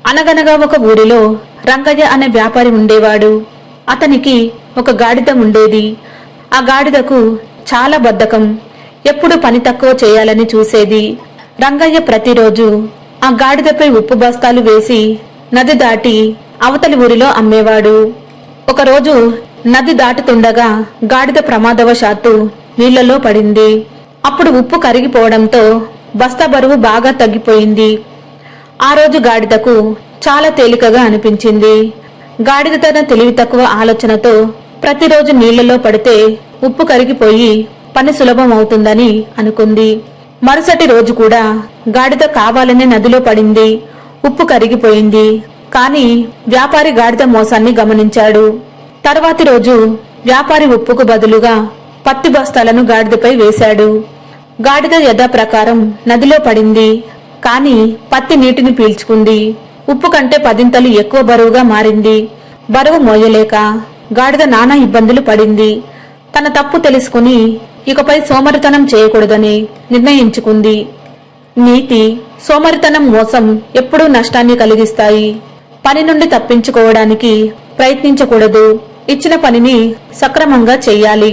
అనగనగా ఒక ఊరిలో రంగయ్య అనే వ్యాపారి ఉండేవాడు. అతనికి ఒక గాడిద ఉండేది. ఆ గాడిదకు చాలా బద్ధకం. ఎప్పుడు పని తక్కువ చేయాలని చూసేది. రంగయ్య ప్రతిరోజు ఆ గాడిదపై ఉప్పు బస్తాలు వేసి నది దాటి అవతలి ఊరిలో అమ్మేవాడు. ఒకరోజు నది దాటుతుండగా గాడిద ప్రమాదవశాత్తు నీళ్లలో పడింది. అప్పుడు ఉప్పు కరిగిపోవడంతో బస్తా బరువు బాగా తగ్గిపోయింది. ఆ రోజు గాడిదకు చాలా తేలికగా అనిపించింది. గాడిద తన తెలివి తక్కువ ఆలోచనతో ప్రతిరోజు నీళ్లలో పడితే ఉప్పు కరిగిపోయి పని సులభం అవుతుందని అనుకుంది. మరుసటి రోజు కూడా గాడిద కావాలనే నదిలో పడింది. ఉప్పు కరిగిపోయింది. కాని వ్యాపారి గాడిద మోసాన్ని గమనించాడు. తర్వాతి రోజు వ్యాపారి ఉప్పుకు బదులుగా పత్తి బస్తాలను గాడిదపై వేశాడు. గాడిద యథాప్రకారం నదిలో పడింది. కాని పత్తి నీటిని పీల్చుకుంది. ఉప్పు కంటే 10 ఎక్కువ బరువుగా మారింది. బరువు మోయలేక గాడిద నానా ఇబ్బందులు పడింది. తన తప్పు తెలుసుకుని ఇకపై సోమరితనం చేయకూడదని నిర్ణయించుకుంది. నీతి, సోమరితనం, మోసం ఎప్పుడూ నష్టాన్ని కలిగిస్తాయి. పని నుండి తప్పించుకోవడానికి ప్రయత్నించకూడదు. ఇచ్చిన పనిని సక్రమంగా చెయ్యాలి.